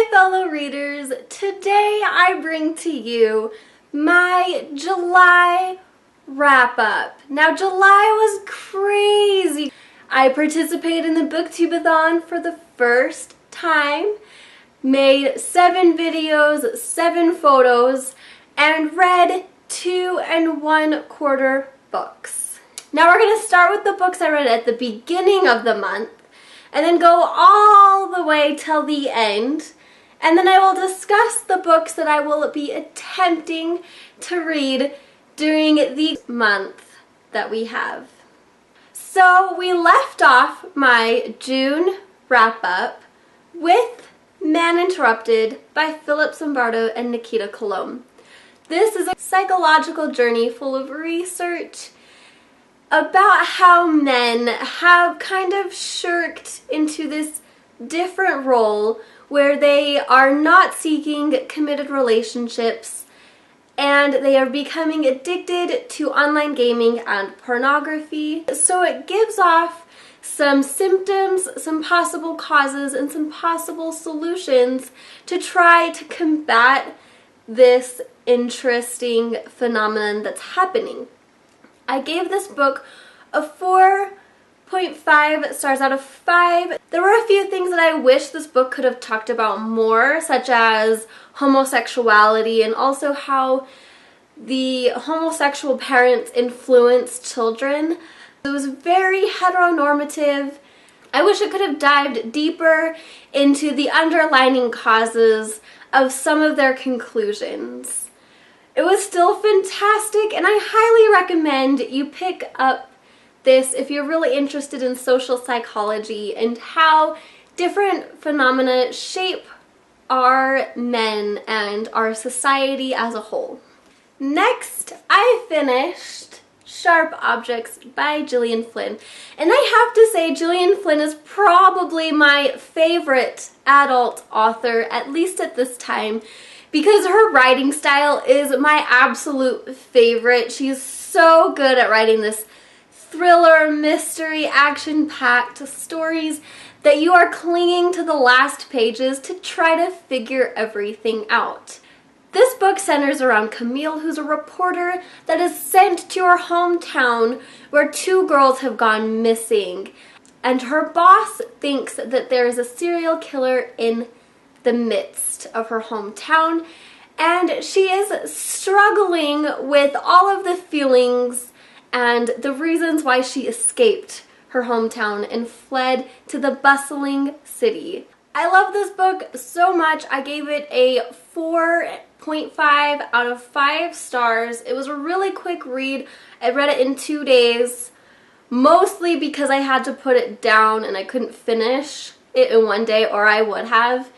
Hi fellow readers, today I bring to you my July wrap-up. Now July was crazy. I participated in the booktubeathon for the first time, made 7 videos, 7 photos, and read 2 1/4 books. Now we're going to start with the books I read at the beginning of the month, and then go all the way till the end, and then I will discuss the books that I will be attempting to read during the month that we have. So we left off my June wrap-up with Man Interrupted by Philip Zimbardo and Nikita Colomb. This is a psychological journey full of research about how men have kind of shirked into this different role where they are not seeking committed relationships and they are becoming addicted to online gaming and pornography. So it gives off some symptoms, some possible causes, and some possible solutions to try to combat this interesting phenomenon that's happening. I gave this book a 4.5 stars out of 5. There were a few things that I wish this book could have talked about more, such as homosexuality and also how the homosexual parents influence children. It was very heteronormative. I wish it could have dived deeper into the underlying causes of some of their conclusions. It was still fantastic, and I highly recommend you pick up this if you're really interested in social psychology and how different phenomena shape our men and our society as a whole. Next, I finished Sharp Objects by Gillian Flynn, and I have to say Gillian Flynn is probably my favorite adult author, at least at this time, because her writing style is my absolute favorite. She's so good at writing this thriller, mystery, action-packed stories that you are clinging to the last pages to try to figure everything out. This book centers around Camille, who's a reporter that is sent to her hometown where 2 girls have gone missing, and her boss thinks that there is a serial killer in the midst of her hometown, and she is struggling with all of the feelings and the reasons why she escaped her hometown and fled to the bustling city. I love this book so much. I gave it a 4.5 out of 5 stars. It was a really quick read. I read it in 2 days, mostly because I had to put it down and I couldn't finish it in 1 day, or I would have.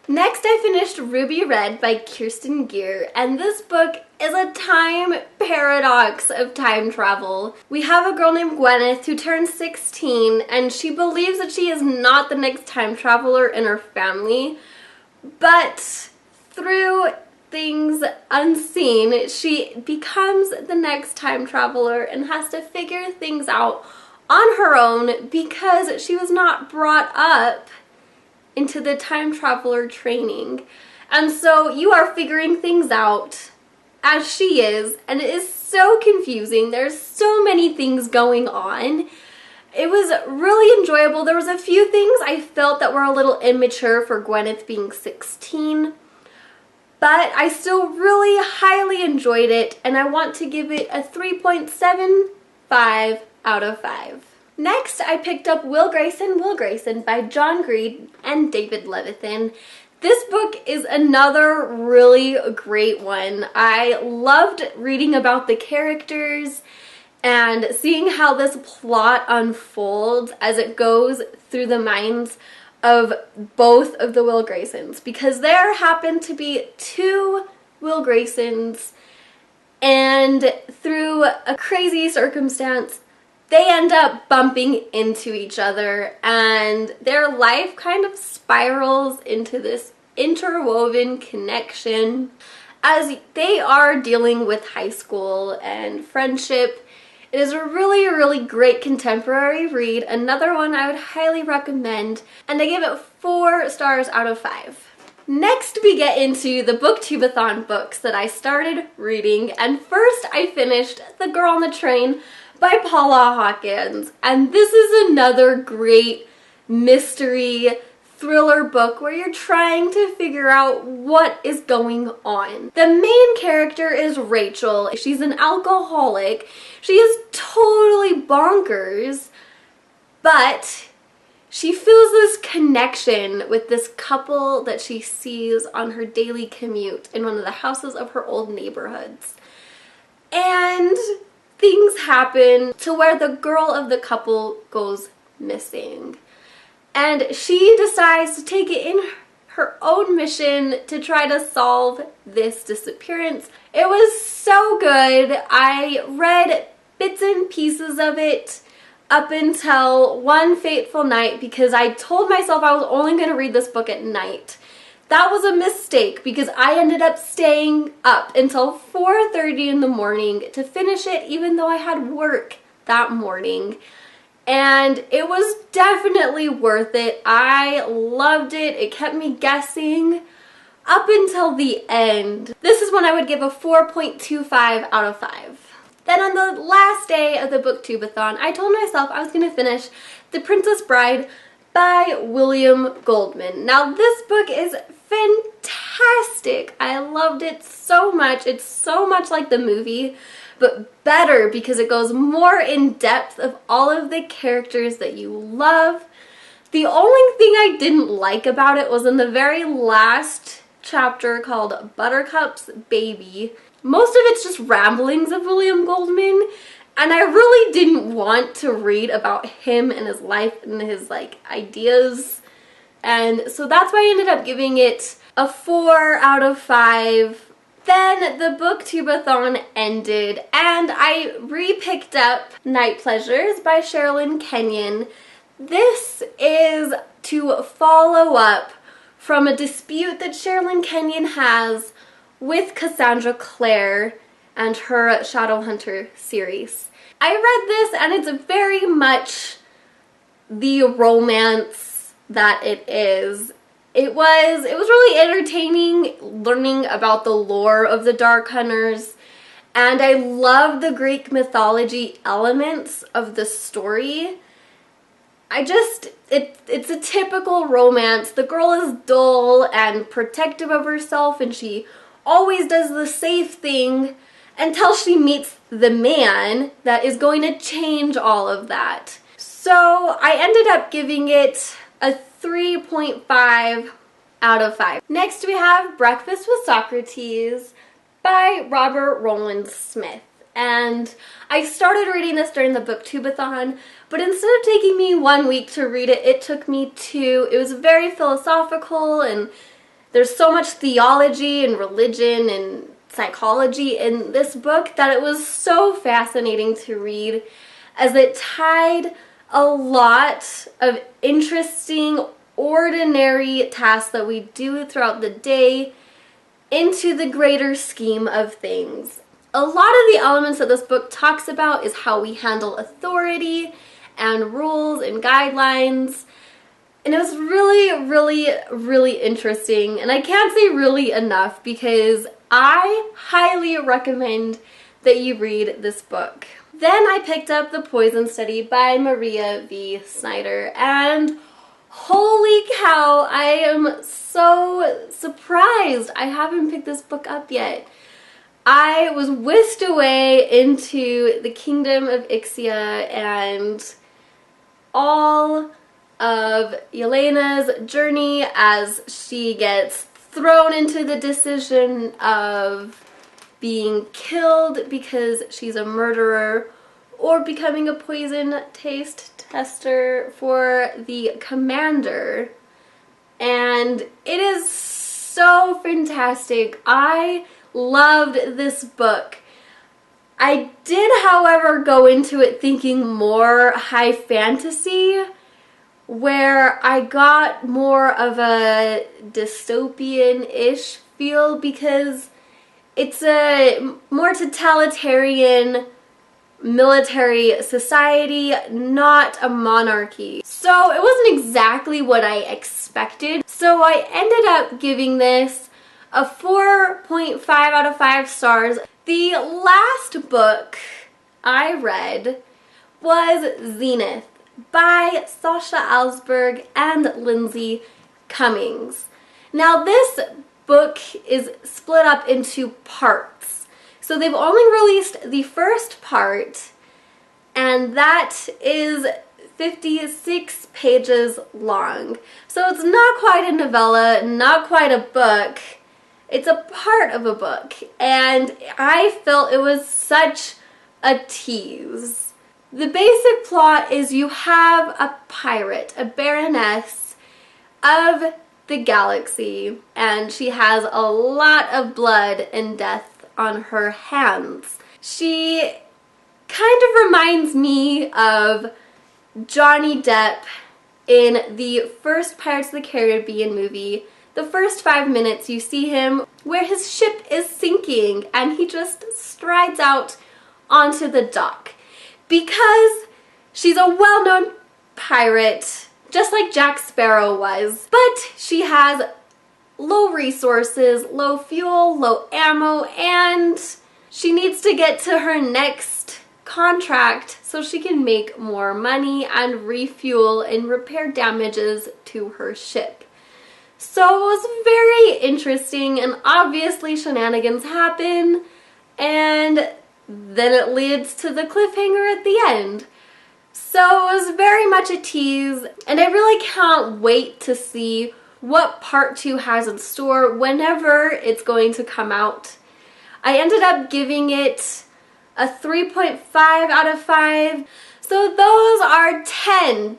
Next, I finished Ruby Red by Kirsten Gier, and this book is a time paradox of time travel. We have a girl named Gwyneth who turns 16, and she believes that she is not the next time traveler in her family, but through things unseen, she becomes the next time traveler and has to figure things out on her own because she was not brought up into the time traveler training. And so you are figuring things out as she is, and it is so confusing. There's so many things going on. It was really enjoyable. There was a few things I felt that were a little immature for Gwyneth being 16, but I still really highly enjoyed it, and I want to give it a 3.75 out of 5. Next, I picked up Will Grayson by John Green and David Levithan. This book is another really great one. I loved reading about the characters and seeing how this plot unfolds as it goes through the minds of both of the Will Graysons, because there happen to be 2 Will Graysons, and through a crazy circumstance they end up bumping into each other, and their life kind of spirals into this interwoven connection as they are dealing with high school and friendship. It is a really, really great contemporary read, another one I would highly recommend, and I give it 4 stars out of 5. Next, we get into the Booktubeathon books that I started reading, and first I finished The Girl on the Train by Paula Hawkins, and this is another great mystery thriller book where you're trying to figure out what is going on. The main character is Rachel. She's an alcoholic. She is totally bonkers, but she feels this connection with this couple that she sees on her daily commute in one of the houses of her old neighborhoods. And things happen to where the girl of the couple goes missing. And she decides to take it in her own mission to try to solve this disappearance. It was so good. I read bits and pieces of it up until one fateful night because I told myself I was only going to read this book at night. That was a mistake because I ended up staying up until 4:30 in the morning to finish it even though I had work that morning. And it was definitely worth it. I loved it. It kept me guessing up until the end. This is when I would give a 4.25 out of 5. Then on the last day of the Booktubeathon, I told myself I was going to finish The Princess Bride by William Goldman. Now this book is fantastic. I loved it so much. It's so much like the movie, but better because it goes more in depth of all of the characters that you love. The only thing I didn't like about it was in the very last chapter called Buttercup's Baby. Most of it's just ramblings of William Goldman, and I really didn't want to read about him and his life and his ideas. And so that's why I ended up giving it a 4 out of 5. Then the Booktubeathon ended and I re-picked up Night Pleasures by Sherilyn Kenyon. This is to follow up from a dispute that Sherilyn Kenyon has with Cassandra Clare and her Shadowhunter series. I read this and it's very much the romance that it is. It was really entertaining learning about the lore of the Dark Hunters, and I love the Greek mythology elements of the story. It's a typical romance. The girl is dull and protective of herself, and she always does the safe thing until she meets the man that is going to change all of that. So I ended up giving it a 3.5 out of 5. Next we have Breakfast with Socrates by Robert Rowland Smith. And I started reading this during the Booktubeathon, but instead of taking me 1 week to read it, it took me 2. It was very philosophical, and there's so much theology and religion and psychology in this book that it was so fascinating to read, as it tied a lot of interesting, ordinary tasks that we do throughout the day into the greater scheme of things. A lot of the elements that this book talks about is how we handle authority and rules and guidelines. And it was really interesting. And I can't say really enough because I highly recommend that you read this book. Then I picked up The Poison Study by Maria V. Snyder, and holy cow, I am so surprised I haven't picked this book up yet. I was whisked away into the kingdom of Ixia and all of Yelena's journey as she gets thrown into the decision of being killed because she's a murderer or becoming a poison taste tester for the commander. And it is so fantastic. I loved this book. I did, however, go into it thinking more high fantasy, where I got more of a dystopian-ish feel because it's a more totalitarian military society, not a monarchy. So it wasn't exactly what I expected. So I ended up giving this a 4.5 out of 5 stars. The last book I read was Zenith by Sasha Alsberg and Lindsay Cummings. Now this book is split up into parts. So they've only released the first part, and that is 56 pages long. So it's not quite a novella, not quite a book. It's a part of a book, and I felt it was such a tease. The basic plot is you have a pirate, a baroness of the galaxy, and she has a lot of blood and death on her hands. She kind of reminds me of Johnny Depp in the first Pirates of the Caribbean movie. The first 5 minutes you see him where his ship is sinking and he just strides out onto the dock. Because she's a well-known pirate, just like Jack Sparrow was, but she has low resources, low fuel, low ammo, and she needs to get to her next contract so she can make more money and refuel and repair damages to her ship. So it was very interesting, and obviously shenanigans happen, and then it leads to the cliffhanger at the end. So it was very much a tease, and I really can't wait to see what part 2 has in store whenever it's going to come out. I ended up giving it a 3.5 out of 5. So those are 10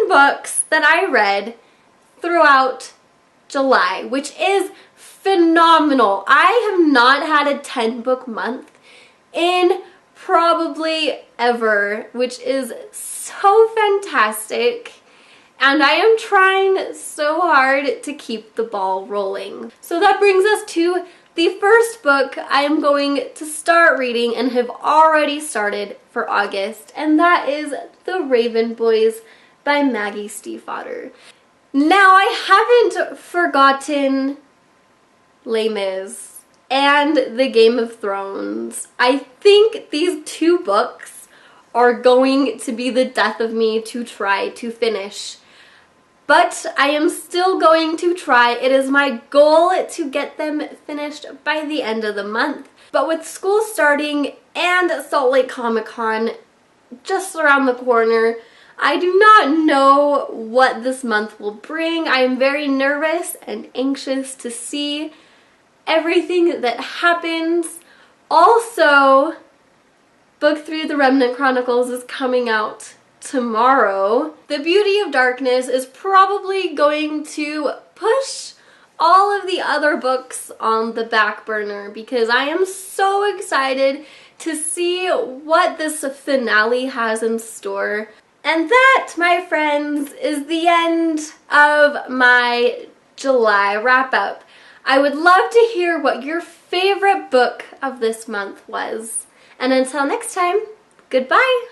books that I read throughout July, which is phenomenal. I have not had a 10-book month in probably ever, which is so fantastic. And I am trying so hard to keep the ball rolling. So that brings us to the first book I am going to start reading and have already started for August, and that is The Raven Boys by Maggie Stiefvater. Now, I haven't forgotten Les Mis and The Game of Thrones. I think these 2 books are going to be the death of me to try to finish. But I am still going to try. It is my goal to get them finished by the end of the month. But with school starting and Salt Lake Comic Con just around the corner, I do not know what this month will bring. I am very nervous and anxious to see everything that happens. Also, Book 3 of the Remnant Chronicles is coming out tomorrow. The Beauty of Darkness is probably going to push all of the other books on the back burner because I am so excited to see what this finale has in store. And that, my friends, is the end of my July wrap-up. I would love to hear what your favorite book of this month was. And until next time, goodbye!